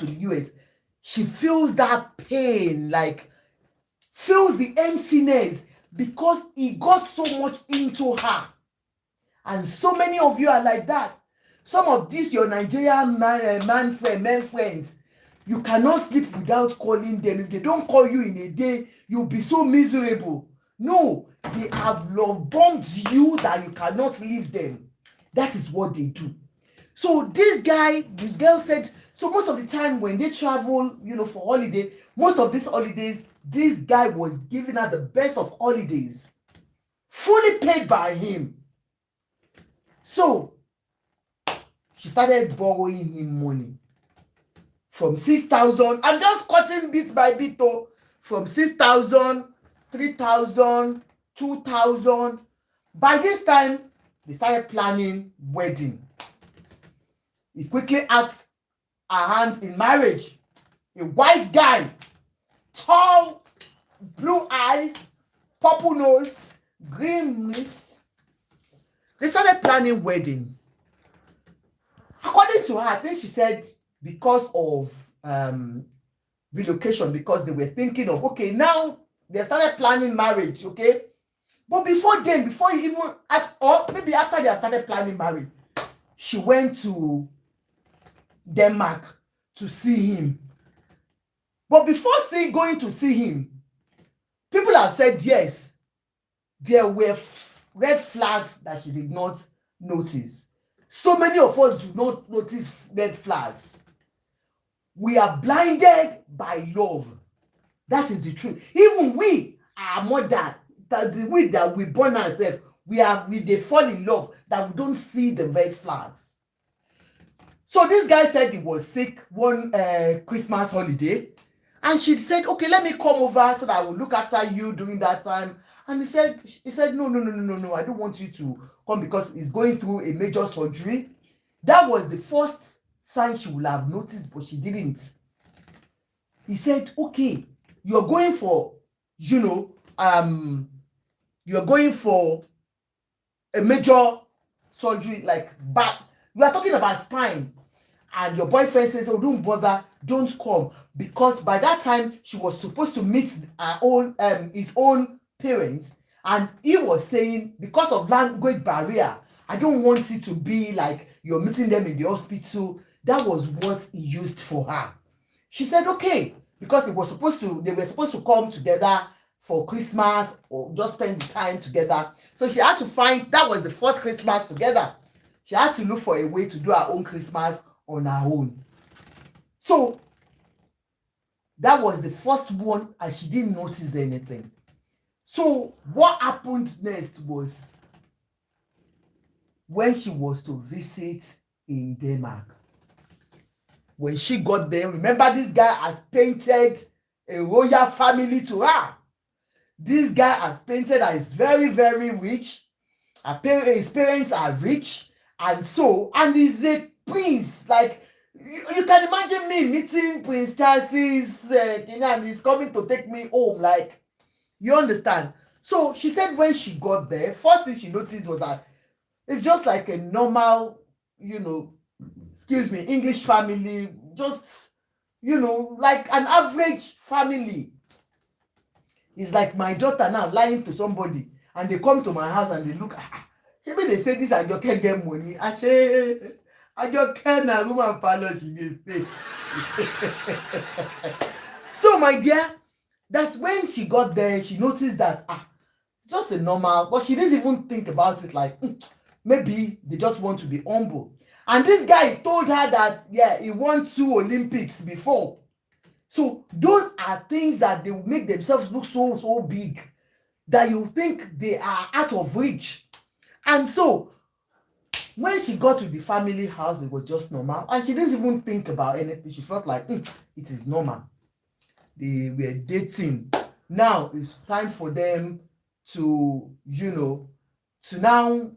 to the US, she feels that pain, like feels the emptiness because he got so much into her. And so many of you are like that. Some of these your Nigerian men friends, you cannot sleep without calling them. If they don't call you in a day, you'll be so miserable. No, they have love bombed you that you cannot leave them. That is what they do. So this guy, the girl said, so most of the time when they travel, for holiday, most of these holidays, this guy was giving her the best of holidays, fully paid by him. So she started borrowing him money from 6,000. I'm just cutting bit by bit, from 6,000, 3,000, 2,000. By this time, they started planning wedding. He quickly asked her hand in marriage. A white guy, tall, blue eyes, purple nose, green lips. They started planning wedding. According to her, I think she said because of relocation, because they were thinking of, okay, now they started planning marriage, okay? But before then, before you even, or maybe after they have started planning marriage, she went to Denmark to see him. But before going to see him, people have said yes, there were red flags that she did not notice. So many of us do not notice red flags. We are blinded by love. That is the truth. Even we, our mother, that we born ourselves, they fall in love that we don't see the red flags. So this guy said he was sick one Christmas holiday, and she said, okay, let me come over so that I will look after you during that time. And he said, no, I don't want you to come because he's going through a major surgery. That was the first sign she would have noticed, but she didn't. He said, okay, you're going for, you're going for a major surgery like back. We are talking about spine. And your boyfriend says, oh, don't bother, don't come. Because by that time, she was supposed to meet his own parents. And he was saying, because of language barrier, I don't want it to be like you're meeting them in the hospital. That was what he used for her. She said, okay, because they were supposed to come together for Christmas or just spend the time together. So she had to that was the first Christmas together. She had to look for a way to do her own Christmas on her own. So that was the first one, and she didn't notice anything. So what happened next was when she was to visit in Denmark. When she got there, remember this guy has painted a royal family to her. This guy has painted that is very, very rich. His parents are rich, and he's a prince. Like you can imagine me meeting Prince Charles's, and he's coming to take me home. Like, you understand? So she said when she got there, first thing she noticed was that it's just like a normal, English family, just, like an average family. It's like my daughter now lying to somebody, and they come to my house and they look, maybe they say this Ajoke get money. I say, Ajoke na woman parlor she dey stay. So my dear, that's when she got there, she noticed that, it's just a normal, but she didn't even think about it like, maybe they just want to be humble. And this guy told her that, he won 2 Olympics before. So those are things that they will make themselves look so big that you think they are out of reach. And so when she got to the family house, it was just normal. And she didn't even think about anything. She felt like, it is normal. They were dating. Now it's time for them to, now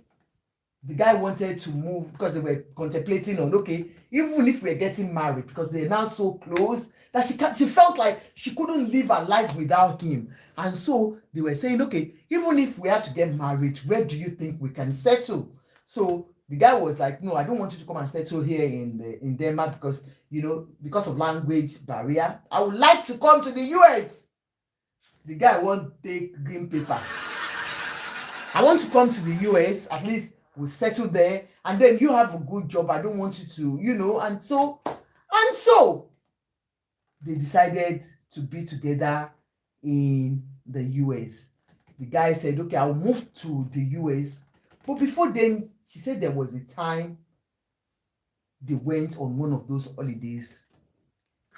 the guy wanted to move because they were contemplating on, okay, even if we're getting married, because they're now so close that she felt like she couldn't live her life without him. And so they were saying, okay, even if we have to get married, where do you think we can settle? So the guy was like, no, I don't want you to come and settle here in Denmark because, because of language barrier. I would like to come to the US. The guy won't take green paper. I want to come to the US, at least we'll settle there, and then you have a good job. I don't want you to, and so they decided to be together in the US. The guy said, okay, I'll move to the US. But before then, she said there was a time they went on one of those holidays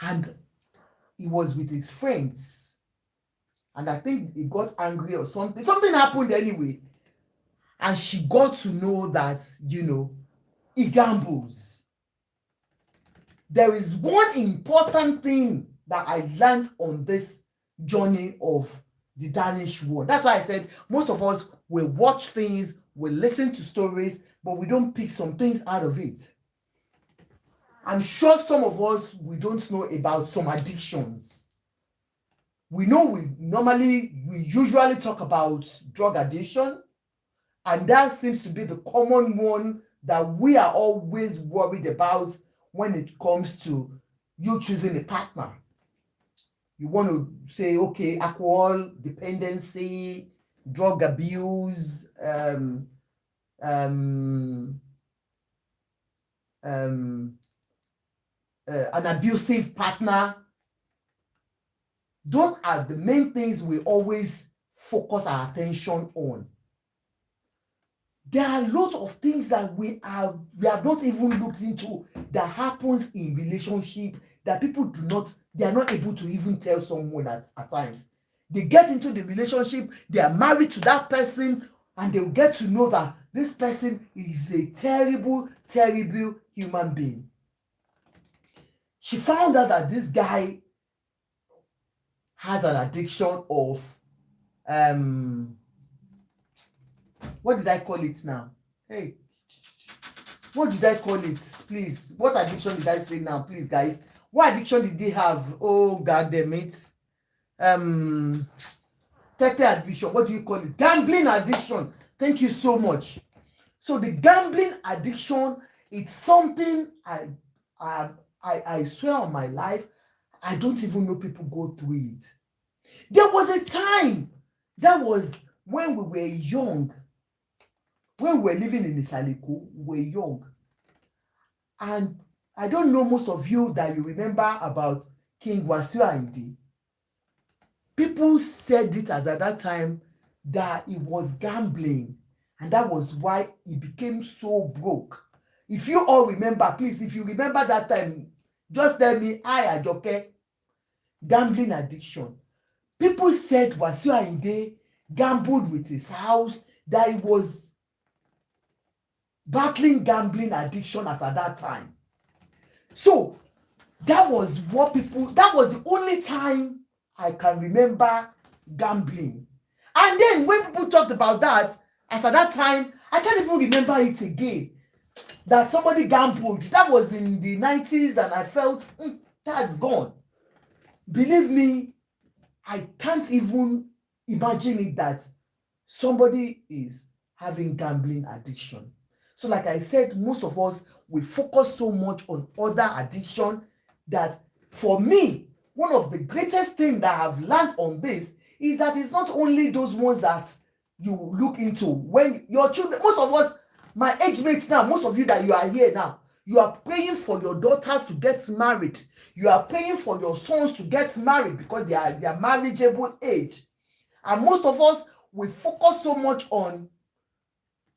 and he was with his friends. And I think he got angry or something. Something happened anyway. And she got to know that, he gambles. There is one important thing that I learned on this journey of the Danish one. That's why I said most of us will watch things, will listen to stories, but we don't pick some things out of it. I'm sure some of us, we don't know about some addictions. We know we usually talk about drug addiction, and that seems to be the common one that we are always worried about when it comes to you choosing a partner. You want to say, okay, alcohol dependency, drug abuse, an abusive partner. Those are the main things we always focus our attention on. There are a lot of things that we have not even looked into that happens in relationship that people they are not able to even tell someone at times. They get into the relationship, they are married to that person, and they'll get to know that this person is a terrible, terrible human being. She found out that this guy has an addiction of what did I call it now? Hey, what did I call it? Please, what addiction did I say now? Please, guys, what addiction did he have? Oh, God damn it. Tete addiction. What do you call it? Gambling addiction. Thank you so much. So the gambling addiction, it's something I swear on my life, I don't even know people go through it. There was a time, that was when we were young, when we were living in Isaliku, we were young. And I don't know most of you that you remember about King Wasiu Ayinde. People said it as at that time that he was gambling, and that was why he became so broke. If you all remember, please, if you remember that time, just tell me, I Ajoke, gambling addiction. People said Wasiu Ayinde gambled with his house, that he was battling gambling addiction at that time. So that was the only time I can remember gambling. And then when people talked about that, as at that time, I can't even remember it again. That somebody gambled. That was in the 90s, and I felt that's gone. Believe me, I can't even imagine it that somebody is having gambling addiction. So like I said, most of us, we focus so much on other addiction that, for me, one of the greatest things that I've learned on this is that it's not only those ones that you look into when your children, most of us, my age mates now, most of you that you are here now, you are paying for your daughters to get married. You are paying for your sons to get married because they are marriageable age. And most of us, we focus so much on,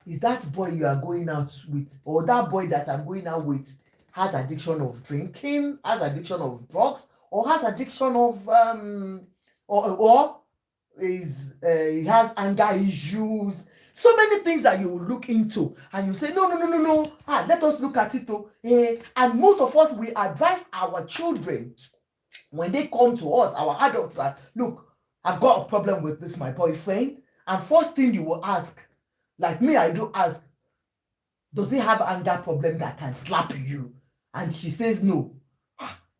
is that boy you are going out with, or that boy that I'm going out with, has addiction of drinking, has addiction of drugs, or has addiction of he has anger issues. So many things that you will look into, and you say, no. Let us look at it. And most of us, we advise our children when they come to us, our adults, look, I've got a problem with this, my boyfriend. And first thing you will ask, like me, I do ask, does he have anger problem that can slap you? And she says no.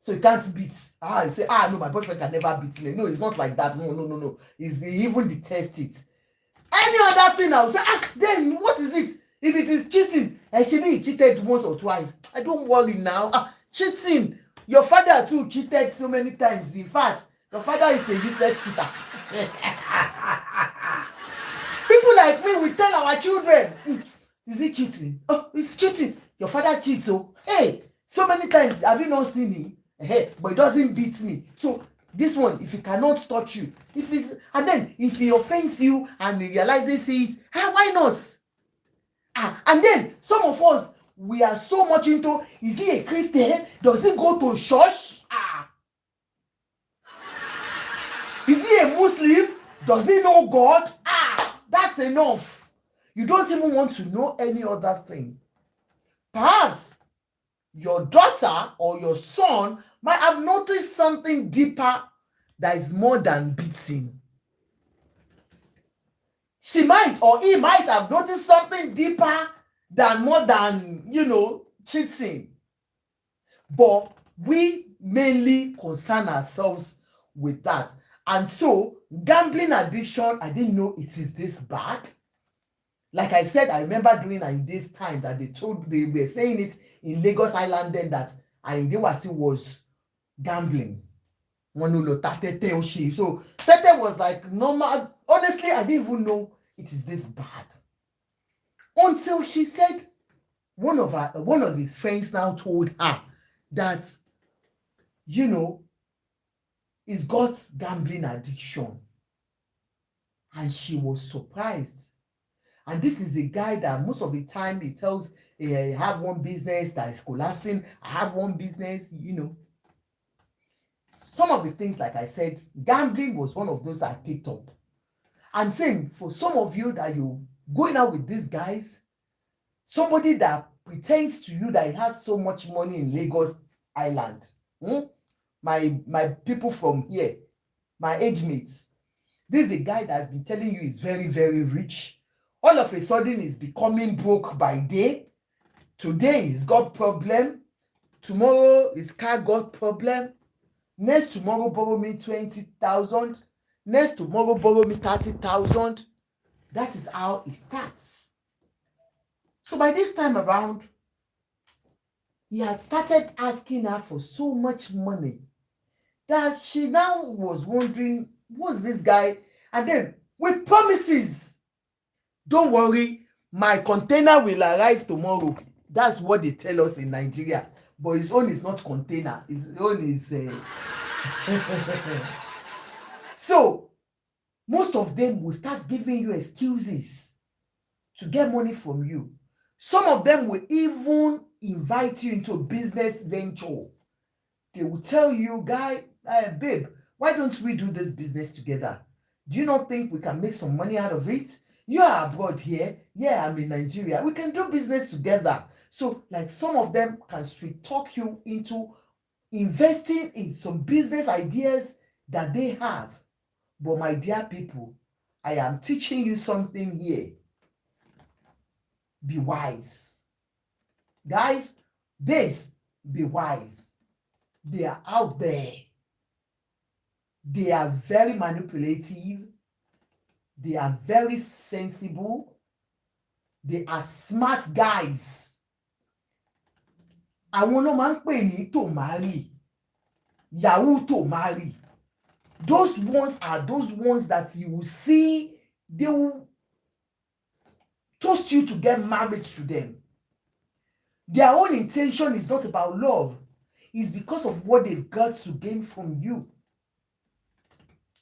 So you can't beat. You say, no, my boyfriend can never beat me. No, it's not like that. No. He even detests it. Any other thing, I will say, then what is it? If it is cheating, And she be cheated once or twice. I don't worry now. Cheating. Your father too cheated so many times. In fact, your father is a useless cheater. People like me, we tell our children, is he cheating? Oh, he's cheating. Your father cheats. Oh, hey, so many times have you not seen him? Hey, but he doesn't beat me. So this one, if he cannot touch you, if he's, and then if he offends you and he realizes it, why not? And then some of us, we are so much into, is he a Christian? Does he go to church? Is he a Muslim? Does he know God? That's enough. You don't even want to know any other thing. Perhaps your daughter or your son might have noticed something deeper that is more than beating. She might or he might have noticed something deeper than more than, cheating. But we mainly concern ourselves with that. And so, gambling addiction, I didn't know it is this bad. Like I said, I remember during Ayinde's time that they were saying it in Lagos Island then that Ayinde Wasiu was gambling. So Tete was like normal. Honestly, I didn't even know it is this bad. Until she said one of his friends now told her that, he's got gambling addiction. And she was surprised. And this is a guy that most of the time he tells, I have one business that is collapsing. I have one business, Some of the things, like I said, gambling was one of those that I picked up. And same for some of you that you're going out with these guys, somebody that pretends to you that he has so much money in Lagos Island. My people from here, my age mates. This is a guy that has been telling you he's very, very rich. All of a sudden, he's becoming broke by day. Today, he's got problem. Tomorrow, his car got problem. Next tomorrow, borrow me 20,000. Next tomorrow, borrow me 30,000. That is how it starts. So by this time around, he had started asking her for so much money that she now was wondering, what's this guy? And then, with promises, don't worry, my container will arrive tomorrow. That's what they tell us in Nigeria. But his own is not container. His own is... So, most of them will start giving you excuses to get money from you. Some of them will even invite you into a business venture. They will tell you, babe, why don't we do this business together? Do you not think we can make some money out of it? You are abroad here. Yeah, I'm in Nigeria. We can do business together. So, like, some of them can sweet talk you into investing in some business ideas that they have. But my dear people, I am teaching you something here. Be wise. Guys, babes, be wise. They are out there. They are very manipulative. They are very sensible. They are smart guys. Àwọn náà máa ń pè ní tòmárì, yahoo tòmárì. Those ones are those ones that you will see, they will toast you to get married to them. Their own intention is not about love. It's because of what they've got to gain from you.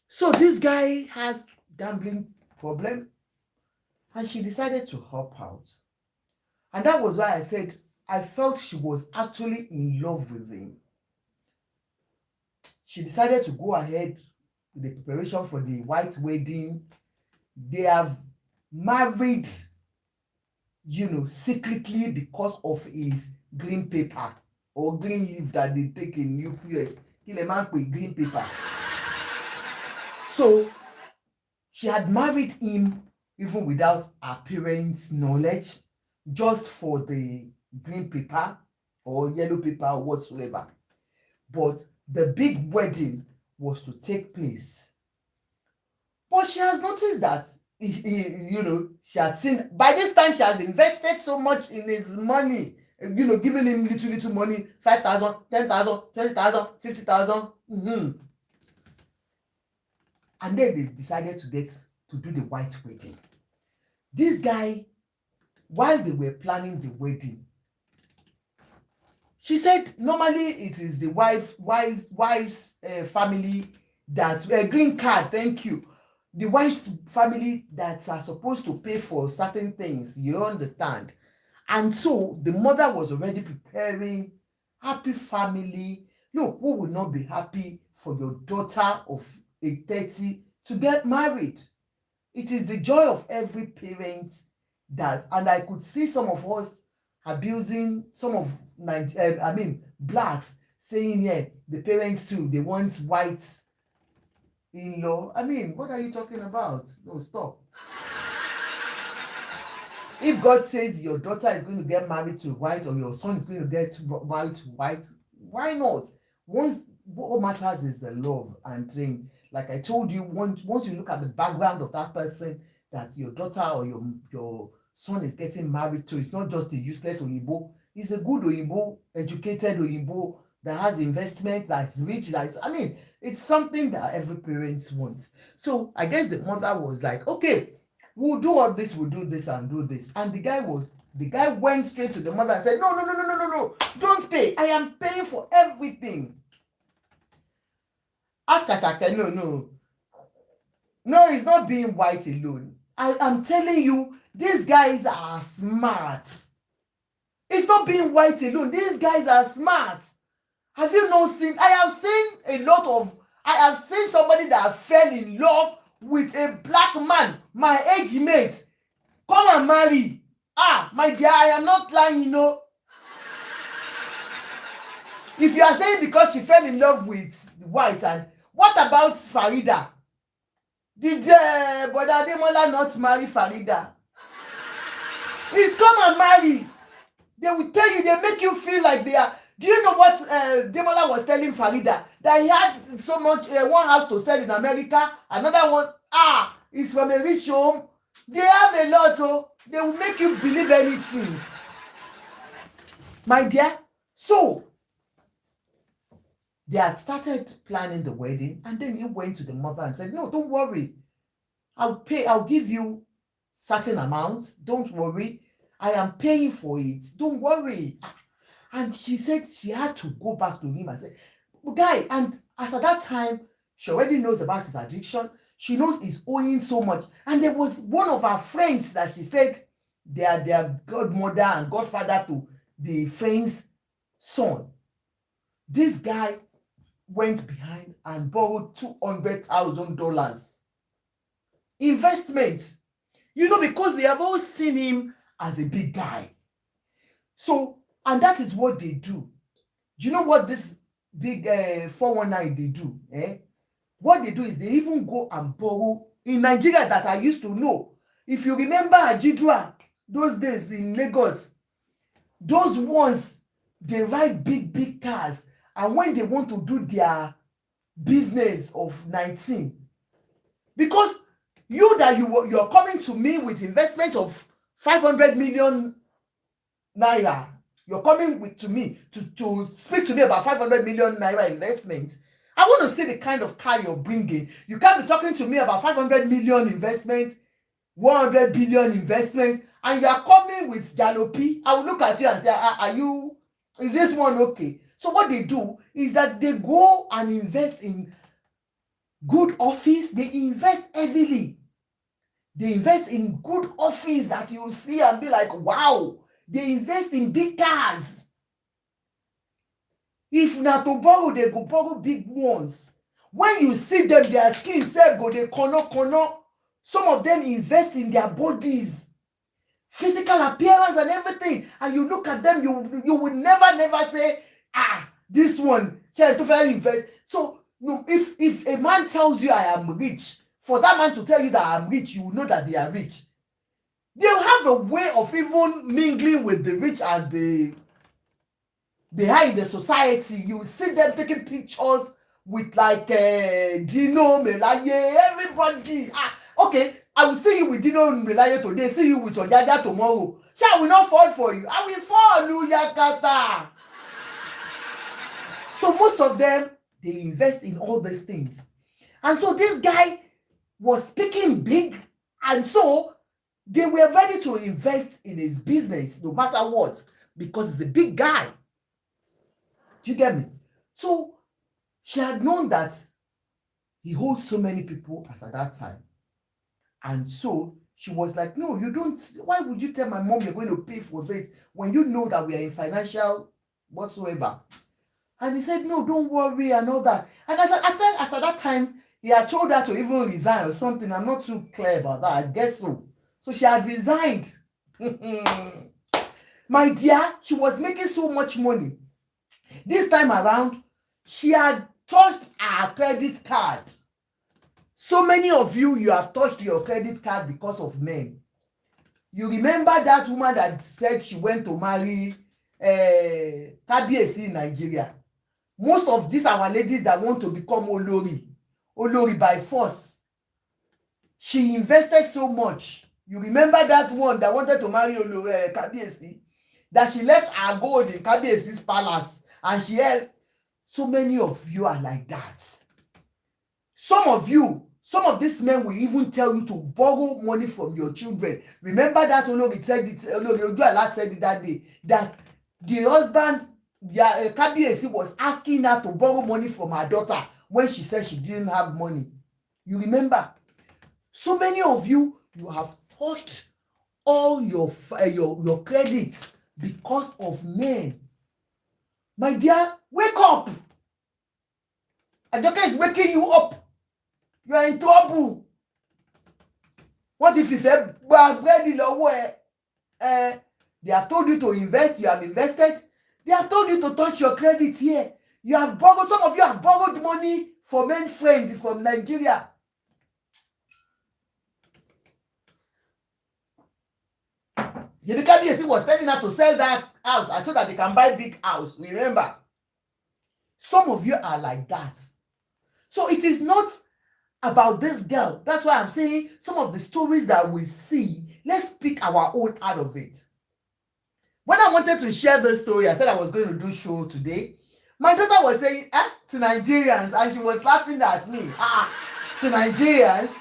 So this guy has gambling problem and she decided to help out. And that was why I said I felt she was actually in love with him. She decided to go ahead with the preparation for the white wedding. They have married, secretly because of his green paper or green leaf that they take in US. Green paper. So she had married him even without her parents' knowledge, just for the green paper or yellow paper or whatsoever. But the big wedding was to take place. But she has noticed that she had seen, by this time she has invested so much in his money, giving him little money, 5,000, 10,000, 20,000, 50,000. And then they decided to do the white wedding. This guy, while they were planning the wedding, she said normally it is the wife's family that green card, thank you, the wife's family that are supposed to pay for certain things, you understand. And so the mother was already preparing. Happy family, look, who will not be happy for your daughter of a 30 to get married? It is the joy of every parent that, and I could see some of us abusing some of blacks, saying, yeah, the parents too, they want white in-law. What are you talking about? No, stop. If God says your daughter is going to get married to white, or your son is going to get married to white, why not? What matters is the love. And then, like I told you, once you look at the background of that person that your daughter or your son is getting married to, it's not just a useless Oyinbo. He's a good Oyinbo, educated Oyinbo that has investment, that's rich, it's something that every parent wants. So I guess the mother was like, okay, we'll do all this, we'll do this and do this. And the guy went straight to the mother and said, no, don't pay. I am paying for everything. Ask Asake, no, it's not being white alone. I am telling you, these guys are smart. It's not being white alone. These guys are smart. Have you not seen? I have seen somebody that fell in love with a black man, my age mate. Come and marry. My dear, I am not lying, If you are saying because she fell in love with white, and what about Farida? Did Brother Ademola not marry Farida? Please come and marry. They will tell you, they make you feel like they are. Do you know what Demola was telling Farida? That he had so much, one house to sell in America, another one, is from a rich home. They have a lot, they will make you believe anything. My dear, so they had started planning the wedding, and then you went to the mother and said, no, don't worry. I'll give you certain amounts. Don't worry. I am paying for it. Don't worry. And she said she had to go back to him and say, guy, and as at that time, she already knows about his addiction. She knows he's owing so much. And there was one of her friends that she said they are their godmother and godfather to the friend's son. This guy went behind and borrowed $200,000 investment. Because they have all seen him as a big guy. So, and that is what they do. Do you know what this big 419 they do? What they do is they even go and borrow in Nigeria that I used to know. If you remember Ajidra, those days in Lagos, those ones, they ride big cars. And when they want to do their business of 19, because you're coming to me with investment of 500 million naira. You're coming to me to speak to me about 500 million naira investment. I want to see the kind of car you're bringing. You can't be talking to me about 500 million investment, 100 billion investment, and you are coming with Jalopy. I will look at you and say, is this one okay? So what they do is that they go and invest in good office. They invest heavily. They invest in good office that you see and be like, wow. They invest in big cars. If not to borrow, they go borrow big ones. When you see them, their skin self go they kono. Some of them invest in their bodies, physical appearance and everything. And you look at them, you will never say, this one, to invest. So no, if a man tells you I am rich, for that man to tell you that I am rich, you will know that they are rich. They'll have a way of even mingling with the rich and the high in the society. You see them taking pictures with like Dino, Melaye, everybody. Okay, I will see you with Dino Melaye today, see you with Ojaja tomorrow. I will not fall for you. I will fall, Yakata. So most of them, they invest in all these things. And so this guy was speaking big, and so they were ready to invest in his business no matter what, because he's a big guy. Do you get me? So she had known that he holds so many people as at that time. And so she was like, no, you don't. Why would you tell my mom you're going to pay for this when you know that we are in financial whatsoever? And he said, no, don't worry and all that. And as at that time, he had told her to even resign or something. I'm not too clear about that. I guess so. So she had resigned. My dear, she was making so much money. This time around, she had touched her credit card. So many of you have touched your credit card because of men. You remember that woman that said she went to marry Kabiyesi in Nigeria? Most of these our ladies that want to become Olori by force. She invested so much. You remember that one that wanted to marry Kabiyesi? That she left her gold in Kabiyesi's palace and she held. So many of you are like that. Some of these men will even tell you to borrow money from your children. Remember that Olori said it, Olori Ojuala said it that day, that the husband, Kabiyesi, was asking her to borrow money from her daughter when she said she didn't have money. You remember? So many of you have touched all your credits because of men. My dear, wake up. Ajoke is waking you up. You are in trouble. What if you say, they have told you to invest, you have invested. They have told you to touch your credit here. You have borrowed, some of you have borrowed money from men friends from Nigeria. Kabiyesi was telling her to sell that house and so that they can buy big house. Remember? Some of you are like that. So it is not about this girl. That's why I'm saying some of the stories that we see, let's pick our own out of it. When I wanted to share this story, I said I was going to do show today. My daughter was saying, to Nigerians, and she was laughing at me. To Nigerians,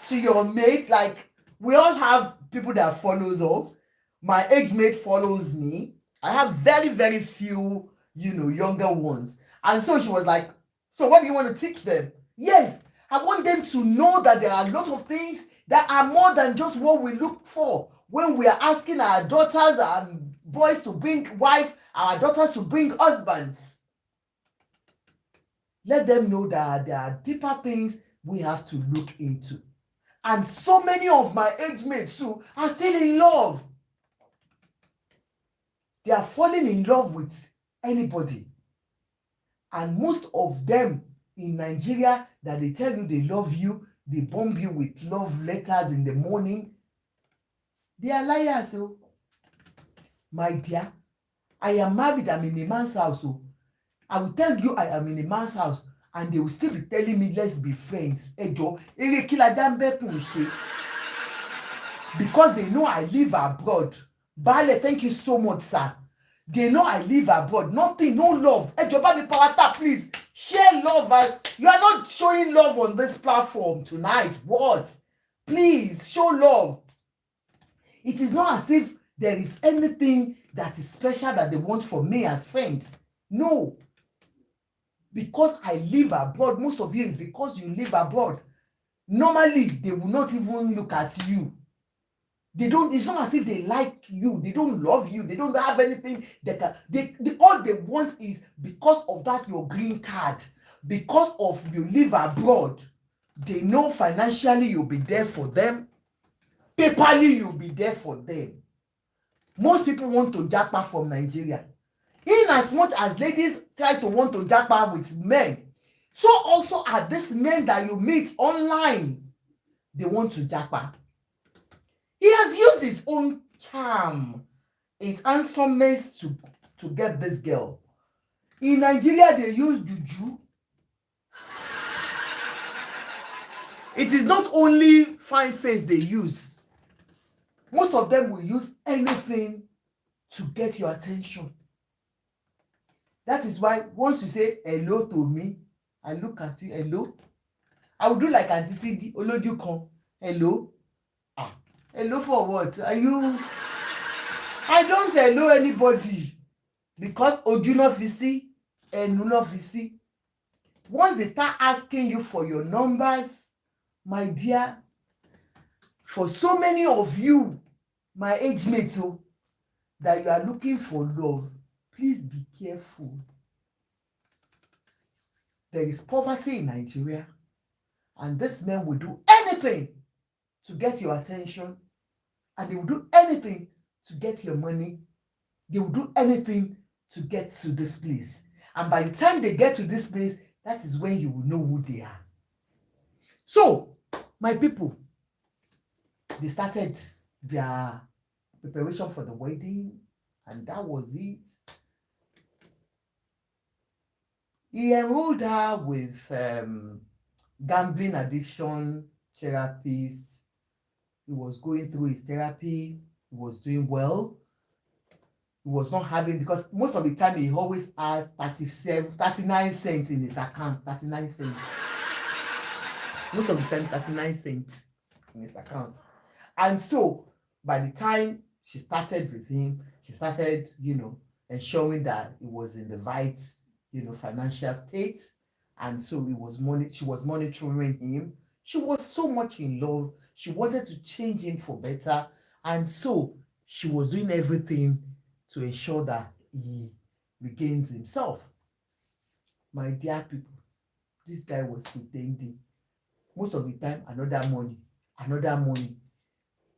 to your mates, like we all have people that follows us. My age mate follows me. I have very, very few, younger ones. And so she was like, so what do you want to teach them? Yes, I want them to know that there are a lot of things that are more than just what we look for when we are asking our daughters and boys to bring wife, our daughters to bring husbands. Let them know that there are deeper things we have to look into. And so many of my age mates too are still in love. They are falling in love with anybody. And most of them in Nigeria that they tell you they love you, they bomb you with love letters in the morning. They are liars. So, my dear, I am married, I'm in a man's house. So I will tell you I am in a man's house and they will still be telling me let's be friends. Because they know I live abroad. Bale, thank you so much, sir. They know I live abroad. Nothing, no love. Ejobani Pawata, please share love. You are not showing love on this platform tonight. What? Please show love. It is not as if there is anything that is special that they want from me as friends. No. Because I live abroad, most of you is because you live abroad. Normally, they will not even look at you. They don't, it's not as if they like you, they don't love you, they don't have anything that all they want is because of that your green card, because of you live abroad, they know financially you'll be there for them, paperly you'll be there for them. Most people want to japa from Nigeria. In as much as ladies try to want to japa with men, so also are these men that you meet online, they want to japa. He has used his own charm, his handsomeness to get this girl. In Nigeria, they use juju. It is not only fine face they use. Most of them will use anything to get your attention. That is why once you say hello to me, I look at you, hello. I will do like Auntie CD, Oloju kan, hello. Ah, hello for what? Are you? I don't hello anybody because ojú náà fi sí, ẹnu náà fi sí. Once they start asking you for your numbers, my dear, for so many of you, my age mates, that you are looking for love, please be careful. There is poverty in Nigeria, and this man will do anything to get your attention, and they will do anything to get your money. They will do anything to get to this place. And by the time they get to this place, that is when you will know who they are. So, my people, they started their preparation for the wedding, and that was it. He enrolled her with gambling addiction therapists. He was going through his therapy. He was doing well. He was not having, because most of the time he always has 39 cents in his account. 39 cents. Most of the time, 39 cents in his account. And so, by the time she started with him, she started, ensuring that he was in the right, financial state. And so she was monitoring him. She was so much in love. She wanted to change him for better. And so, she was doing everything to ensure that he regains himself. My dear people, this guy was pretending. Most of the time, another money.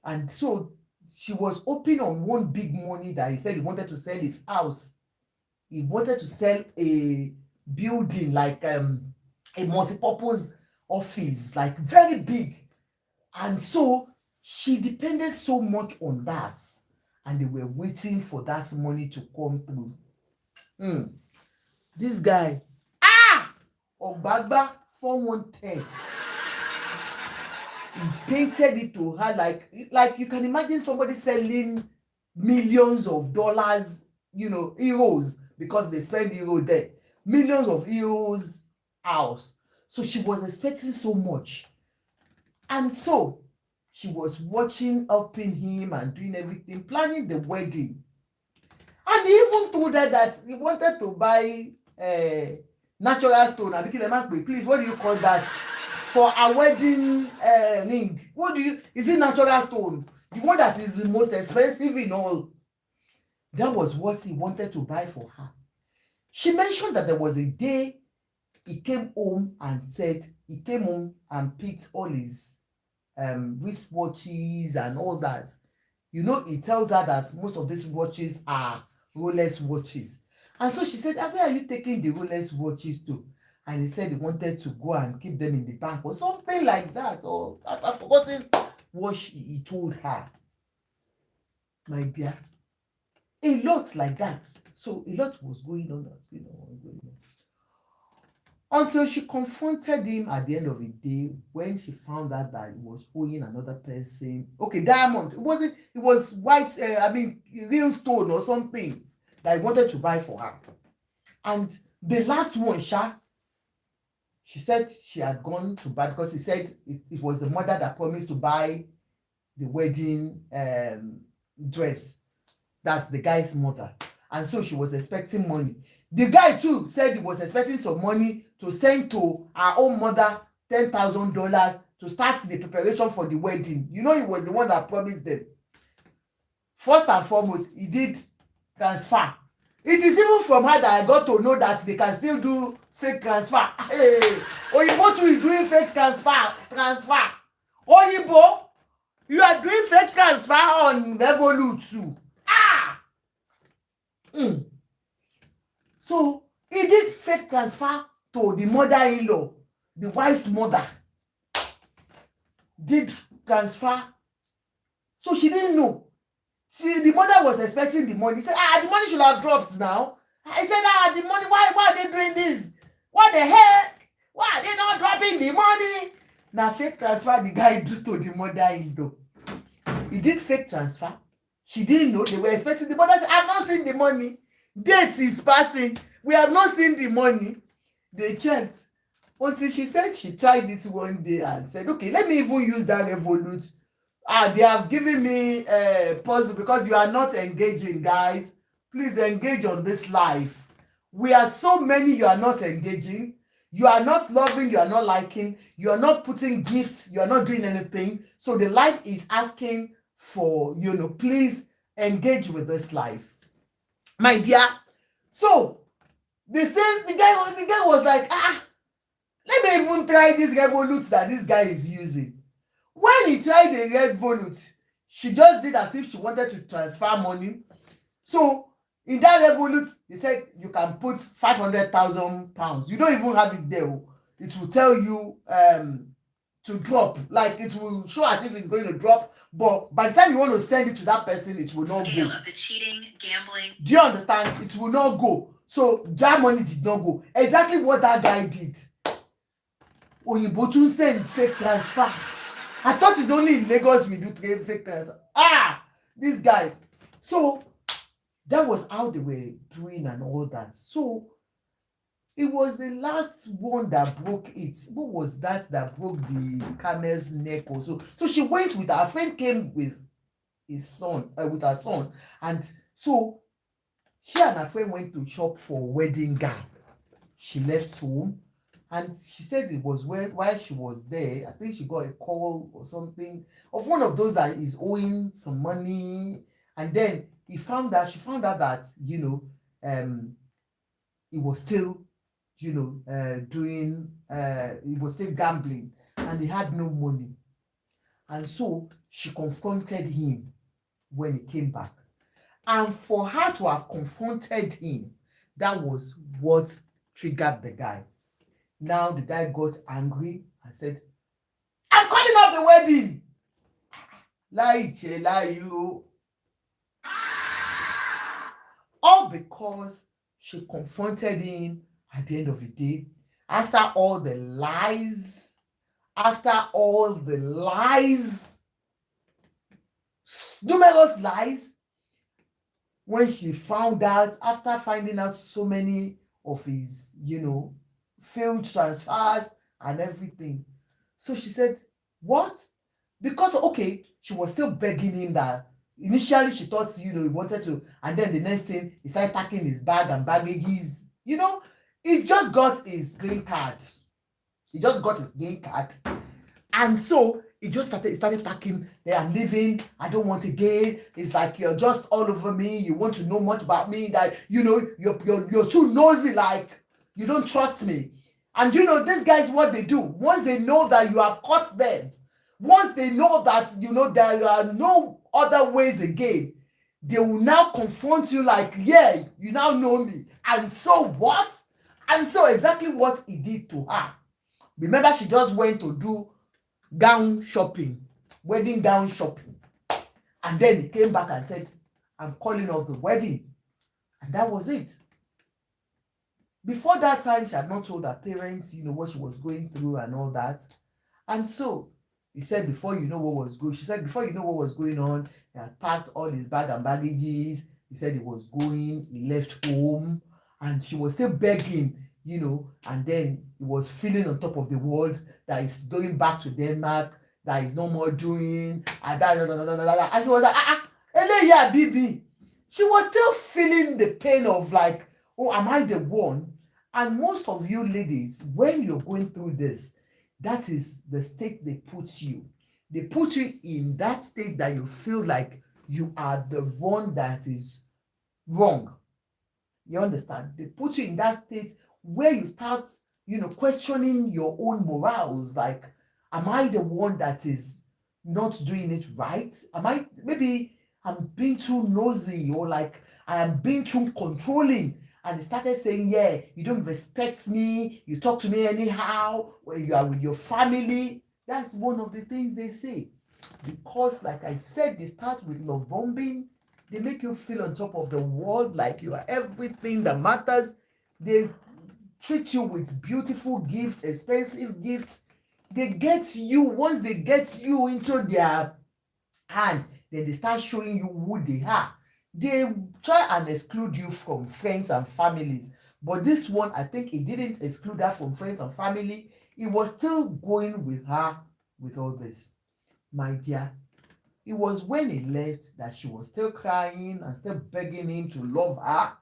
And so she was hoping on one big money that he said he wanted to sell his house. He wanted to sell a building, like a multi-purpose office, like very big. And so she depended so much on that. And they were waiting for that money to come through. This guy, Ogbagba 413. He painted it to her like you can imagine somebody selling millions of dollars, euros, because they spend euro there. Millions of euros house. So she was expecting so much. And so she was watching, helping him and doing everything, planning the wedding. And he even told her that he wanted to buy natural stone. Please, what do you call that? For a wedding ring. Is it natural stone? The one that is the most expensive in all. That was what he wanted to buy for her. She mentioned that there was a day he came home and picked all his wristwatches and all that. He tells her that most of these watches are Rolex watches. And so she said, where are you taking the Rolex watches to? And he said he wanted to go and keep them in the bank or something like that. Or I've forgotten what he told her. My dear, a lot like that. So a lot was going on. Until she confronted him at the end of the day when she found out that he was owing another person. Okay, diamond. It was white, real stone or something that he wanted to buy for her. And the last one, she said she had gone to buy, because he said it was the mother that promised to buy the wedding dress. That's the guy's mother. And so she was expecting money. The guy too said he was expecting some money to send to her own mother, $10,000 to start the preparation for the wedding. He was the one that promised them. First and foremost, he did transfer. It is even from her that I got to know that they can still do fake transfer. Hey, Oyibo too is doing fake transfer. Oyibo, you are doing fake transfer on Revolut too. So he did fake transfer to the mother-in-law, the wife's mother. Did transfer. So she didn't know. The mother was expecting the money. He said, the money should have dropped now. I said, the money, why are they doing this? What the heck? Why are they not dropping the money? Now fake transfer the guy do to the mother-in-law. He did fake transfer. She didn't know. They were expecting the mother. I've not seen the money. Date is passing. We have not seen the money. They checked. Until she said she tried it one day and said, okay, let me even use that Revolut. They have given me a puzzle because you are not engaging, guys. Please engage on this life. We are so many, you are not engaging. You are not loving, you are not liking. You are not putting gifts, you are not doing anything. So the life is asking for, please engage with this life. My dear. So, the guy was like, let me even try this Revolut that this guy is using. When he tried the Revolut, she just did as if she wanted to transfer money. So in that Revolut, they said you can put 500,000 pounds. You don't even have it there. It will tell you to drop. Like it will show as if it's going to drop. But by the time you want to send it to that person, it will not Scale go. of the cheating, gambling. Do you understand? It will not go. So that money did not go. Exactly what that guy did. Oyinbo tún send fake transfer. I thought it's only in Lagos we do fake transfer. This guy. So that was how they were doing and all that. So it was the last one that broke it. What was that broke the camel's neck also? So she went with her friend, came with his son, with her son, and so she and her friend went to shop for a wedding gown. She left home, and she said it was while she was there, I think she got a call or something of one of those that is owing some money, and then she found out that he was still doing he was still gambling, and he had no money. And so she confronted him when he came back, and for her to have confronted him, that was what triggered the guy. Now the guy got angry and said, I'm calling off the wedding. Lie you. All because she confronted him at the end of the day. After all the lies, numerous lies, when she found out, after finding out so many of his, failed transfers and everything. So she said, what? Because, okay, she was still begging him that initially she thought, he wanted to, and then the next thing, he started packing his bag and baggages. He just got his green card. And so he started packing. I'm leaving. I don't want again. It's like you're just all over me. You want to know much about me. That you're too nosy. Like you don't trust me. And these guys, what they do once they know that you have caught them, once they know that there are no other ways again, they will now confront you like, yeah, you now know me. And so what? And so exactly what he did to her. Remember, she just went to do wedding gown shopping. And then he came back and said, I'm calling off the wedding. And that was it. Before that time, she had not told her parents, what she was going through and all that. And so he said, before you know what was going on, he had packed all his bag and baggages. He said he was going, he left home, and she was still begging, and then he was feeling on top of the world that he's going back to Denmark, that he's no more doing, and and she was like, Eleya Bibi. She was still feeling the pain of like, oh, am I the one? And most of you ladies, when you're going through this, that is the state they put you. They put you in that state that you feel like you are the one that is wrong. You understand? They put you in that state where you start, questioning your own morals. Like, am I the one that is not doing it right? Maybe I'm being too nosy, or like I am being too controlling. And they started saying, yeah, you don't respect me, you talk to me anyhow, when you are with your family. That's one of the things they say. Because, like I said, they start with love bombing. They make you feel on top of the world, like you are everything that matters. They treat you with beautiful gifts, expensive gifts. they get you, once they get you into their hand, then they start showing you who they are. They try and exclude you from friends and families. But this one, I think it didn't exclude her from friends and family. It was still going with her with all this. My dear, it was when he left that she was still crying and still begging him to love her.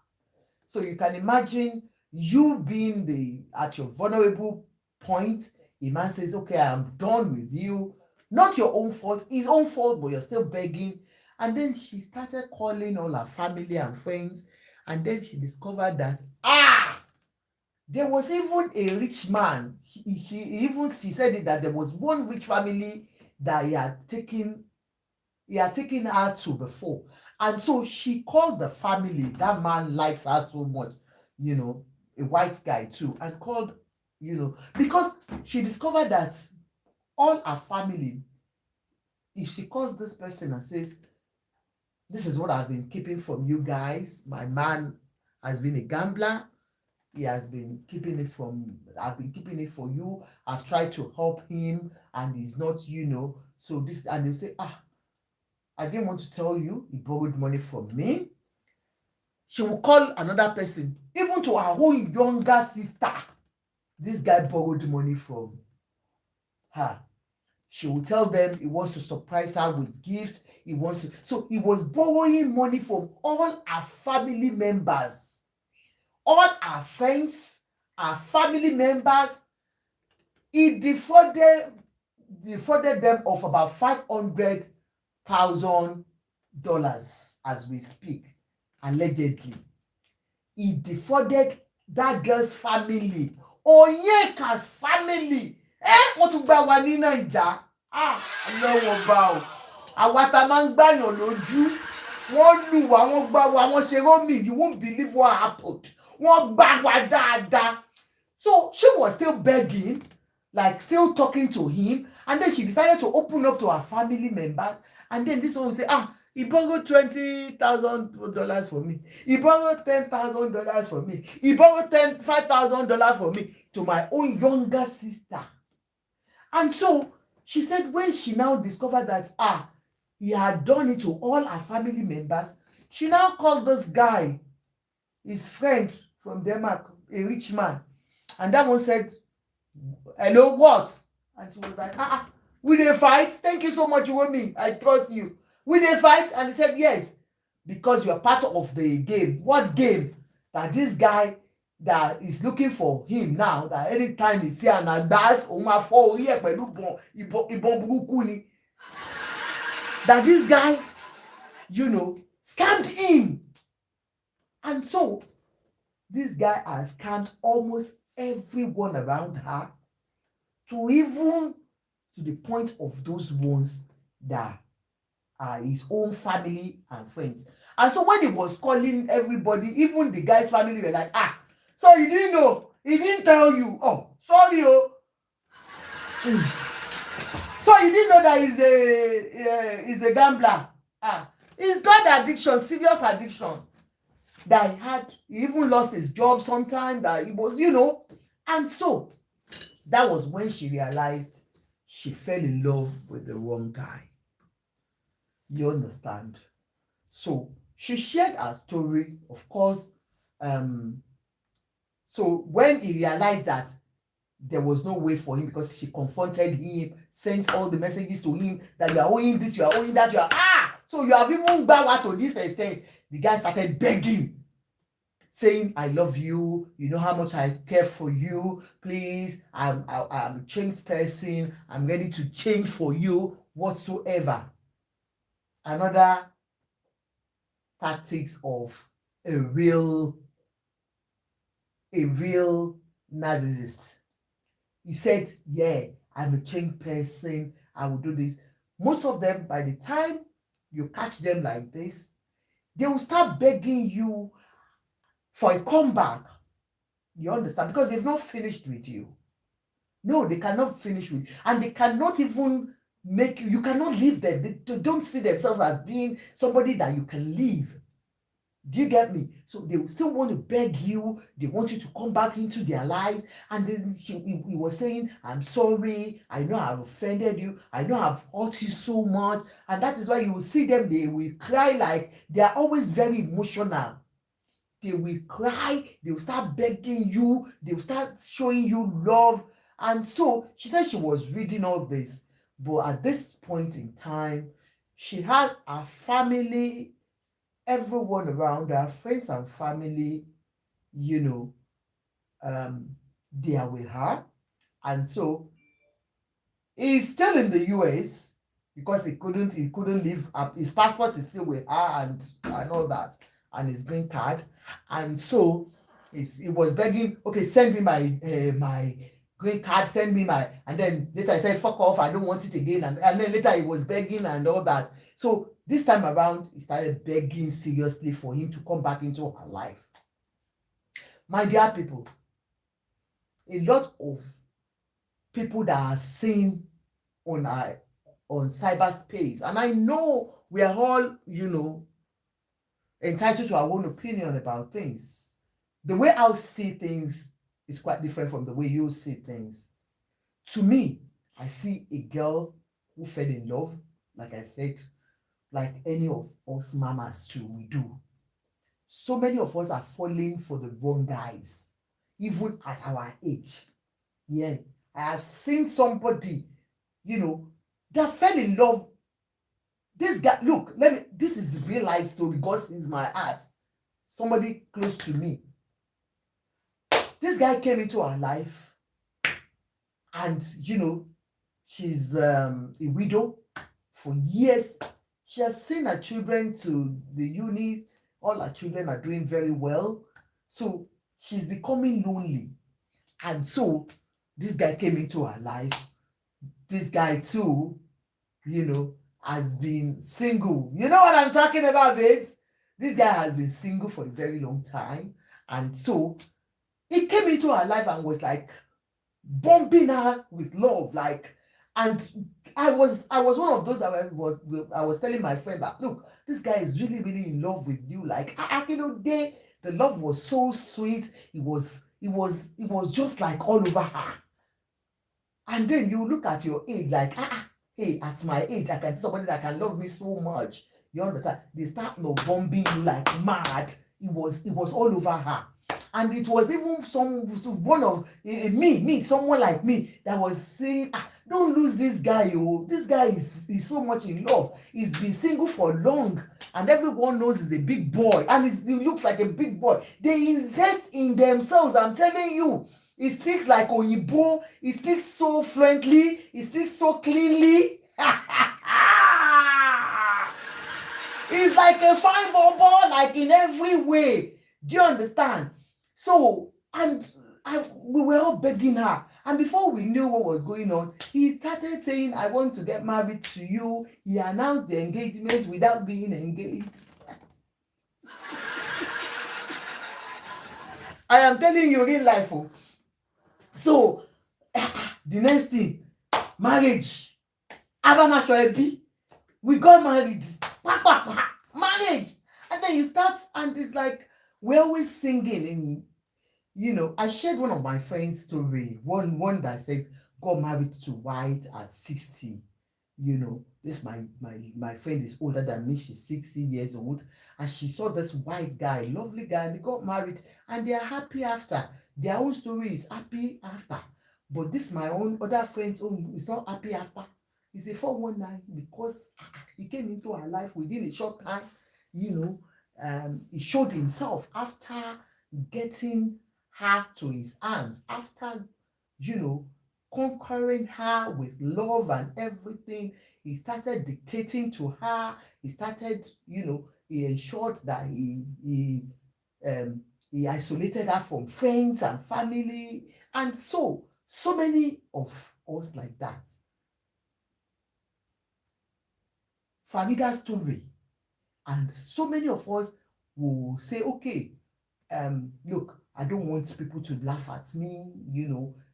So you can imagine you being at your vulnerable point. A man says, okay, I'm done with you. Not your own fault, his own fault, but you're still begging. And then she started calling all her family and friends. And then she discovered that, there was even a rich man. She said it, that there was one rich family that he had taken her to before. And so she called the family. That man likes her so much, a white guy too, and called, because she discovered that all her family, if she calls this person and says, this is what I've been keeping from you guys, my man has been a gambler, he has been keeping it from, I've been keeping it for you, I've tried to help him and he's not, so this, and they'll say, I didn't want to tell you, he borrowed money from me. She will call another person, even to her own younger sister. This guy borrowed money from her. She will tell them he wants to surprise her with gifts. So he was borrowing money from all her family members, all her friends, her family members. He defrauded them of about $500,000 as we speak, allegedly. He defrauded that girl's family, Onyeka's family. Wọ́n tún gbá wa ní Naija. Ọlọ́wọ́ bá o. Àwa tá máa ń gbàyàn lójú. Wọ́n lù wá, wọ́n gbá wa, wọ́n ṣe rómì. You won't believe what happened. Wọ́n gbá wa dáadáa. So she was still begging, like still talking to him. And then she decided to open up to her family members. And then this one will say, he borrowed $20,000 for me. He borrowed $10,000 for me. He borrowed $5,000 for me, to my own younger sister. And so she said when she now discovered that he had done it to all her family members, she now called this guy, his friend from Denmark, a rich man. And that one said, hello, what? And she was like, we dey fight? Thank you so much, you owe me. I trust you. We dey fight? And he said, yes, because you are part of the game. What game? That this guy that is looking for him now, that anytime he see an agbas, that this guy, scammed him. And so this guy has scammed almost everyone around her, to the point of those ones that are his own family and friends. And so when he was calling everybody, even the guy's family were like, so you didn't know, he didn't tell you, sorry. So you didn't know that he's a gambler. He's got addiction, serious addiction, that he even lost his job sometime, that he was, and so that was when she realized she fell in love with the wrong guy. You understand? So she shared her story, of course. So when he realized that there was no way for him, because she confronted him, sent all the messages to him that you are owing this, you are owing that, so you have even bawa to this extent. The guy started begging, saying, I love you, you know how much I care for you, please, I'm a changed person, I'm ready to change for you whatsoever. Another tactics of a real narcissist. He said, yeah, I'm a changed person, I will do this. Most of them, by the time you catch them like this, they will start begging you for a comeback. You understand? Because they've not finished with you. No, they cannot finish with you. And they cannot even you cannot leave them. They don't see themselves as being somebody that you can leave. Do you get me? So they will still want to beg you. They want you to come back into their lives. And then he was saying, I'm sorry. I know I've offended you. I know I've hurt you so much. And that is why you will see them. They will cry like they are always very emotional. They will cry. They will start begging you. They will start showing you love. And so she said she was reading all this. But at this point in time, she has a family, everyone around her, friends and family, you know, they are with her. And so he's still in the US because he couldn't leave up. His passport is still with her and all that, and his green card. And so he was begging, okay, send me my green card, send me my, and then later I said, fuck off, I don't want it again. And then later he was begging and all that. So this time around, he started begging seriously for him to come back into her life. My dear people, a lot of people that are seen on cyberspace, and I know we are all, entitled to our own opinion about things. The way I'll see things is quite different from the way you see things. To me, I see a girl who fell in love, like I said, like any of us mamas too, we do. So many of us are falling for the wrong guys, even at our age. Yeah, I have seen somebody, that fell in love. This guy, look, this is real life story. God sees my heart. Somebody close to me. This guy came into our life, and she's a widow for years. She has seen her children to the uni. All her children are doing very well. So she's becoming lonely. And so this guy came into her life. This guy too, has been single. You know what I'm talking about, babes? This guy has been single for a very long time. And so he came into her life and was like bombing her with love. And I was one of those that I was telling my friend that, look, this guy is really, really in love with you. The love was so sweet. It was just like all over her. And then you look at your age, like, hey, at my age, I can see somebody that can love me so much. You understand? They start bombing you like mad. It was all over her. And it was even one of someone like me that was saying, don't lose this guy, yo. This guy is so much in love. He's been single for long, and everyone knows he's a big boy, and he looks like a big boy. They invest in themselves, I'm telling you. He speaks like Oyibo. He speaks so fluently. He speaks so cleanly. He's like a fine bobo, like in every way. Do you understand? So, we were all begging her. And before we knew what was going on, he started saying, I want to get married to you. He announced the engagement without being engaged. I am telling you real life. Oh. So, the next thing, marriage. We got married. Marriage. And then you start, and it's like, we're always singing. And, I shared one of my friends' story. One that said, got married to white at 60. This my friend is older than me. She's 60 years old. And she saw this white guy, lovely guy, and they got married. And they are happy after. Their own story is happy after. But this my own other friend's own is not happy after. It's a 419 because he came into her life within a short time. He showed himself after getting her to his arms, after conquering her with love and everything. He started dictating to her. He started, he ensured that he isolated her from friends and family. And so many of us like that. Farida's story. And so many of us will say, okay, look, I don't want people to laugh at me,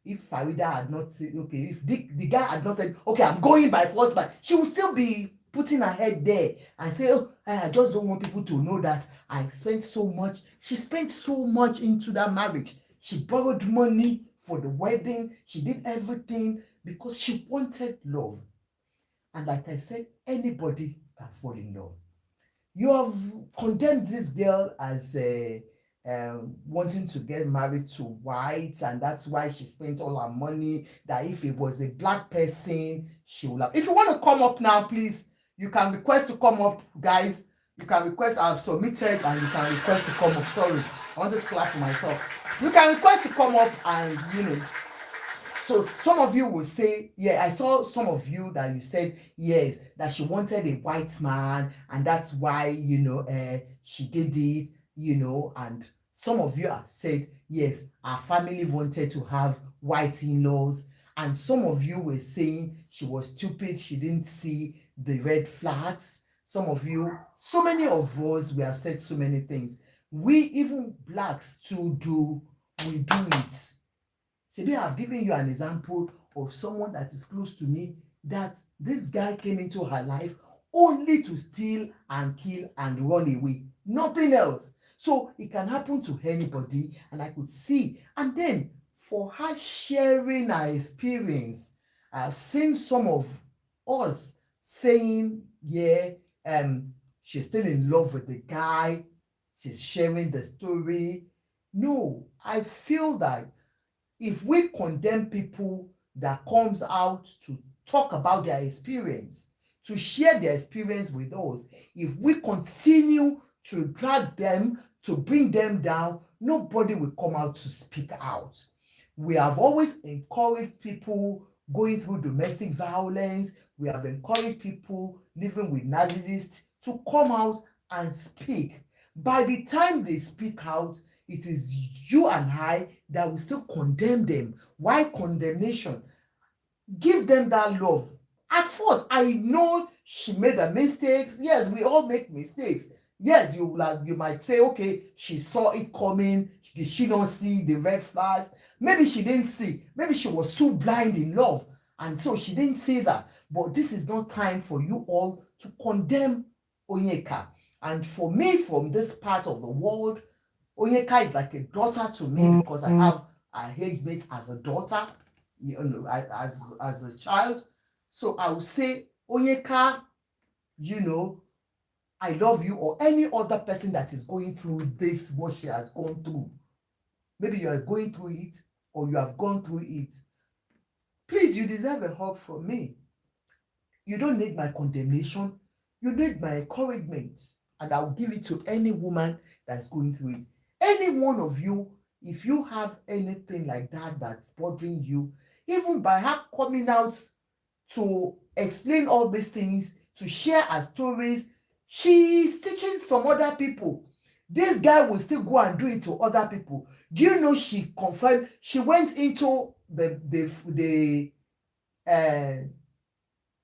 if Farida had not said, okay, if the guy had not said, okay, I'm going by force, but she will still be putting her head there and say, oh, I just don't want people to know that I spent so much. She spent so much into that marriage. She borrowed money for the wedding. She did everything because she wanted love. And like I said, anybody can fall in love. You have condemned this girl as wanting to get married to whites, and that's why she spent all her money. That if it was a black person, she would have. If you want to come up now, please, you can request to come up, guys. You can request. I've submitted, and you can request to come up. Sorry, I wanted to clap for myself. You can request to come up, and so some of you will say, yeah, I saw some of you that you said, yes, that she wanted a white man, and that's why, she did it, and some of you have said, yes, our family wanted to have white in-laws, and some of you were saying she was stupid, she didn't see the red flags. Some of you, so many of us, we have said so many things. We, even blacks, we do it. Today I've given you an example of someone that is close to me, that this guy came into her life only to steal and kill and run away. Nothing else. So it can happen to anybody, and I could see. And then for her sharing her experience, I've seen some of us saying, yeah, she's still in love with the guy. She's sharing the story. No, I feel that if we condemn people that comes out to talk about their experience, to share their experience with us, if we continue to drag them, to bring them down, nobody will come out to speak out. We have always encouraged people going through domestic violence. We have encouraged people living with narcissists to come out and speak. By the time they speak out, it is you and I that will still condemn them. Why condemnation? Give them that love. At first, I know she made a mistakes. Yes, we all make mistakes. Yes, you might say, okay, she saw it coming. Did she not see the red flags? Maybe she didn't see. Maybe she was too blind in love, and so she didn't see that. But this is not time for you all to condemn Onyeka. And for me, from this part of the world, Onyeka is like a daughter to me because I have a age mate as a daughter, as a child. So I would say, Onyeka, I love you, or any other person that is going through this, what she has gone through. Maybe you are going through it, or you have gone through it. Please, you deserve a hug from me. You don't need my condemnation. You need my encouragement. And I'll give it to any woman that's going through it. Any one of you, if you have anything like that that's bothering you, even by her coming out to explain all these things, to share her stories, she is teaching some other people. This guy will still go and do it to other people. Do you know she confirmed? She went into the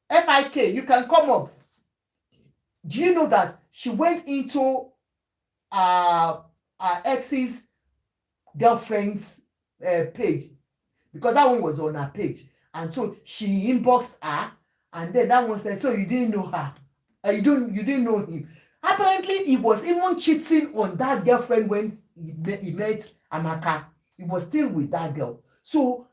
FIK. You can come up. Do you know that she went into her ex's girlfriend's page, because that one was on her page, and so she inboxed her, and then that one said, so you didn't know her, you didn't know him. Apparently he was even cheating on that girlfriend when he met Amaka. He was still with that girl. So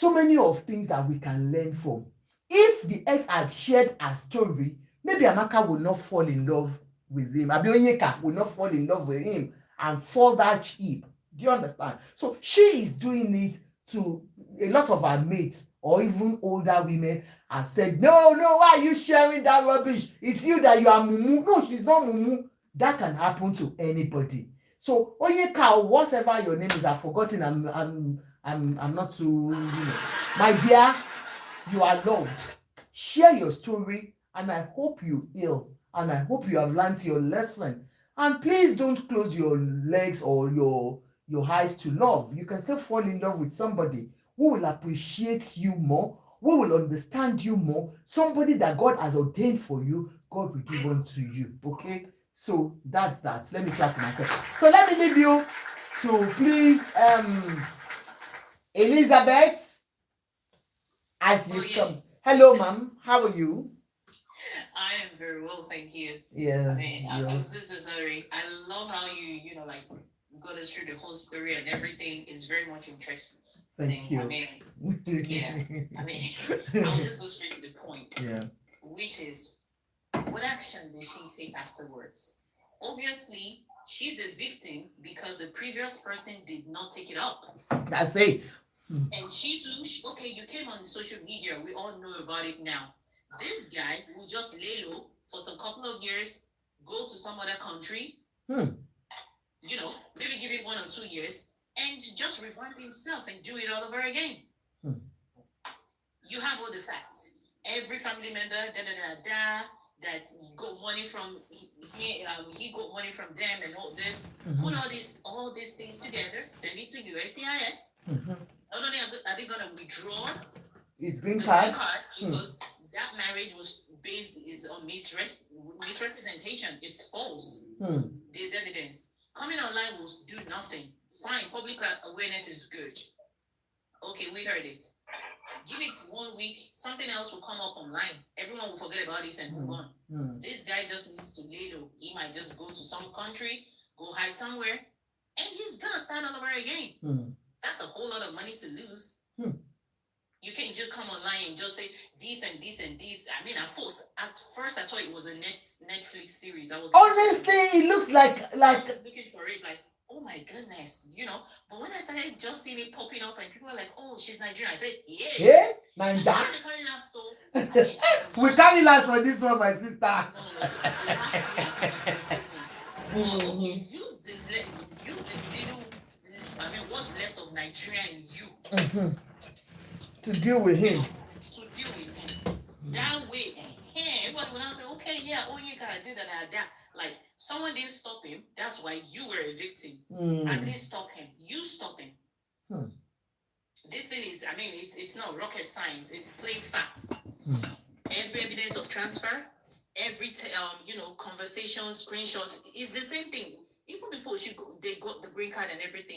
many of things that we can learn from. If the ex had shared her story, maybe Amaka would not fall in love with him. Onyeka will not fall in love with him and fall that cheap. Do you understand? So she is doing it to a lot of her mates, or even older women, have said, no, why are you sharing that rubbish? It's you that you are mumu. No, she's not mumu. That can happen to anybody. So Onyeka, or whatever your name is, I've forgotten. I'm not too, My dear, you are loved. Share your story, and I hope you heal, and I hope you have learned your lesson. And please don't close your legs or your eyes to love. You can still fall in love with somebody who will appreciate you more, who will understand you more, somebody that God has ordained for you. God will give unto you. Okay? So that's that. Let me clap for myself. So let me leave you to please Elizabeth, as you come. Hello, ma'am. How are you? I'm very well, thank you. Yeah. I mean, Yeah. I'm so sorry. I love how like got us through the whole story and everything is very much interesting. Thank I you. mean, yeah. I mean, I'll just go straight to the point, Yeah. which is what action did she take afterwards? Obviously, she's a victim because the previous person did not take it up. That's it. And she too, okay, you came on social media, we all know about it now. This guy will just lay low for some couple of years, go to some other country, Hmm. Maybe give it 1 or 2 years, and just revamp himself and do it all over again. Hmm. You have all the facts. Every family member, that he got money from he got money from them and all this. Put all these things together, send it to USCIS. Mm-hmm. Not only are they gonna withdraw It's green the card. green card because that marriage was based is on misrepresentation. It's false. There's evidence. Coming online will do nothing. Fine, public awareness is good. Okay, we heard it. Give it 1 week, something else will come up online. Everyone will forget about this and move on. This guy just needs to lay low. He might just go to some country, go hide somewhere, and he's gonna start all over again. That's a whole lot of money to lose. You can't just come online and just say this and this and this. I mean, at first I thought it was a Netflix series. I was honestly, it looks like I was looking for it, like, oh my goodness, But when I started just seeing it popping up and people were like, oh, she's Nigerian, I said, yeah. Yeah, Nigeria. I mean, We can't last for this one, my sister. No, last statement. Okay, use the little, what's left of Nigeria in you. To deal with him. To deal with him. That way, everybody will now say, okay, yeah, oh, you gotta do that. Like, someone didn't stop him. That's why you were a victim. I didn't stop him. You stop him. This thing is, it's not rocket science. It's plain facts. Every evidence of transfer, every conversation, screenshots is the same thing. Even before they got the green card and everything.